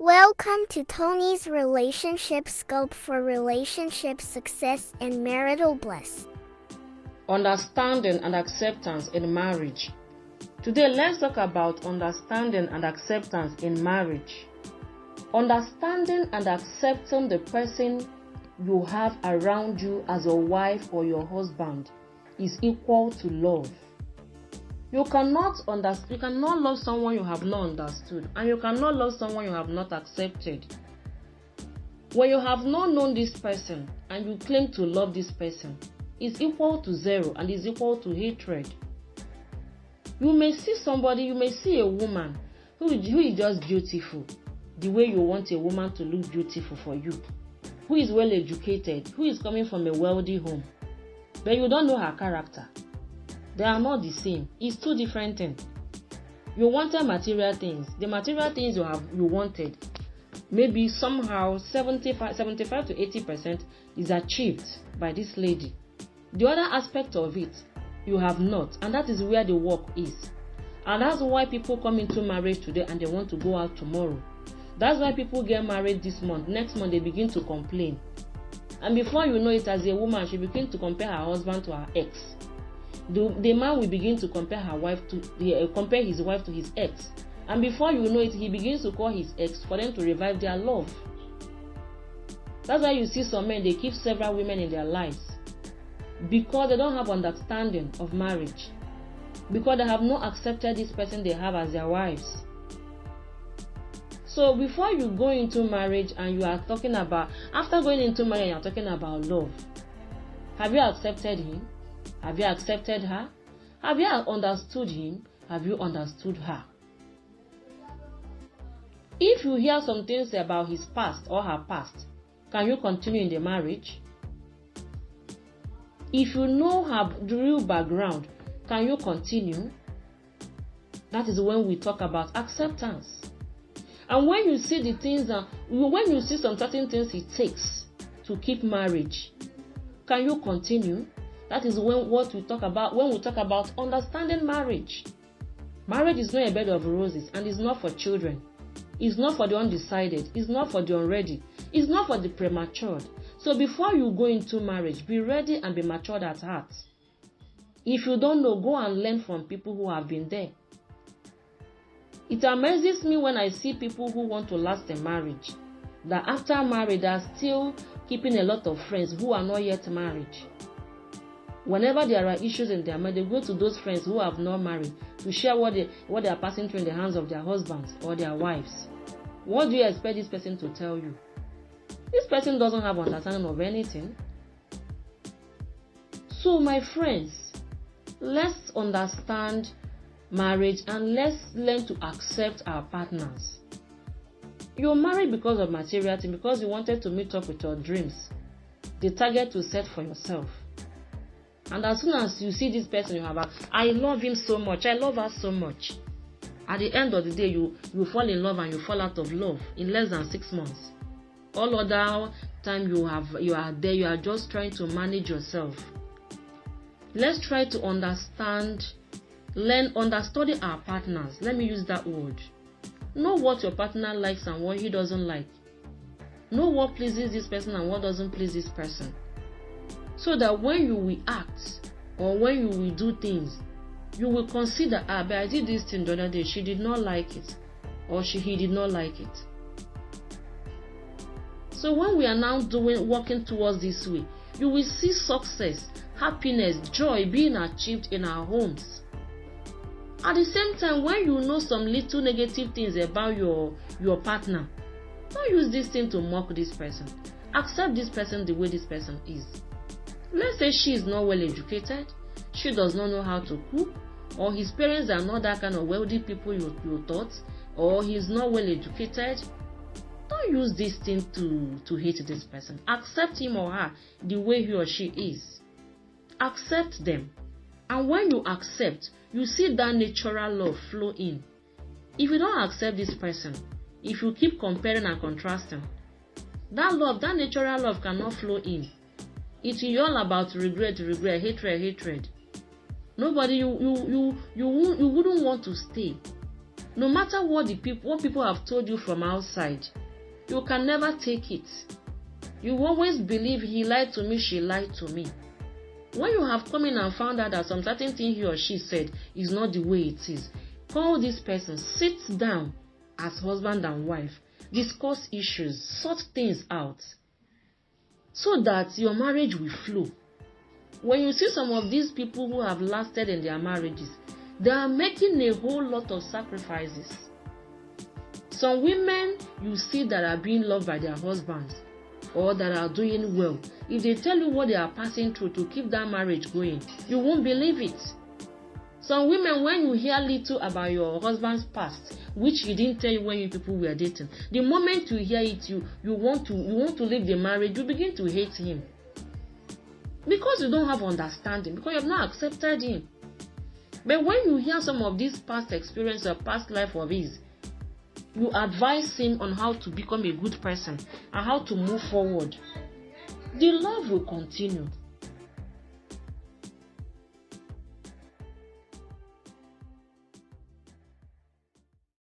Welcome to Tony's Relationship Scope for relationship success and marital bliss. Understanding and acceptance in marriage. Today, let's talk about understanding and acceptance in marriage. Understanding and accepting the person you have around you as a wife or your husband is equal to love. You cannot love someone you have not understood, and you cannot love someone you have not accepted. When you have not known this person and you claim to love this person, it's equal to zero and is equal to hatred. You may see a woman who is just beautiful, the way you want a woman to look beautiful for you, who is well educated, who is coming from a wealthy home, but you don't know her character. They are not the same. It's two different things. You wanted material things. The material things you wanted, maybe somehow 75 to 80% is achieved by this lady. The other aspect of it, you have not. And that is where the work is. And that's why people come into marriage today and they want to go out tomorrow. That's why people get married this month. Next month they begin to complain. And before you know it, as a woman, she begins to compare her husband to her ex. The man will begin to compare his wife to his ex, and before you know it, he begins to call his ex for them to revive their love. That's why you see some men, they keep several women in their lives because they don't have understanding of marriage, because they have not accepted this person they have as their wives. So before you go into marriage and you are talking about, after going into marriage, you are talking about love. Have you accepted him? Have you accepted her? Have you understood him? Have you understood her? If you hear some things about his past or her past, can you continue in the marriage? If you know her real background, can you continue? That is when we talk about acceptance. And when you see the things, when you see some certain things it takes to keep marriage, can you continue? That is what we talk about when we talk about understanding marriage. Marriage is not a bed of roses, and it's not for children. It's not for the undecided. It's not for the unready. It's not for the premature. So before you go into marriage, be ready and be matured at heart. If you don't know, go and learn from people who have been there. It amazes me when I see people who want to last in marriage, that after marriage they are still keeping a lot of friends who are not yet married. Whenever there are issues in their marriage, they go to those friends who have not married to share what they are passing through in the hands of their husbands or their wives. What do you expect this person to tell you? This person doesn't have understanding of anything. So my friends, let's understand marriage and let's learn to accept our partners. You're married because of material things, because you wanted to meet up with your dreams, the target to set for yourself. And as soon as you see this person, you have I love him so much, I love her so much. At the end of the day, you fall in love and you fall out of love in less than 6 months. All other time you are there, you are just trying to manage yourself. Let's try to understand, understudy our partners. Let me use that word. Know what your partner likes and what he doesn't like. Know what pleases this person and what doesn't please this person. So that when you will act or when you will do things, you will consider, but I did this thing the other day, she did not like it, or he did not like it. So when we are now working towards this way, you will see success, happiness, joy being achieved in our homes. At the same time, when you know some little negative things about your partner, don't use this thing to mock this person. Accept this person the way this person is. Let's say she is not well educated, she does not know how to cook, or his parents are not that kind of wealthy people you thought, or he's not well educated. Don't use this thing to hate this person. Accept him or her the way he or she is. Accept them. And when you accept, you see that natural love flow in. If you don't accept this person, if you keep comparing and contrasting, that natural love cannot flow in. It is all about regret, hatred. Nobody, you wouldn't want to stay. No matter what people have told you from outside, you can never take it. You always believe he lied to me, she lied to me. When you have come in and found out that some certain thing he or she said is not the way it is, call this person, sit down as husband and wife, discuss issues, sort things out, so that your marriage will flow. When you see some of these people who have lasted in their marriages, they are making a whole lot of sacrifices. Some women you see that are being loved by their husbands or that are doing well, if they tell you what they are passing through to keep that marriage going, you won't believe it. Some women, when you hear little about your husband's past, which he didn't tell you when you people were dating, the moment you hear it, you want to leave the marriage, you begin to hate him. Because you don't have understanding, because you have not accepted him. But when you hear some of these past experience or past life of his, you advise him on how to become a good person and how to move forward. The love will continue.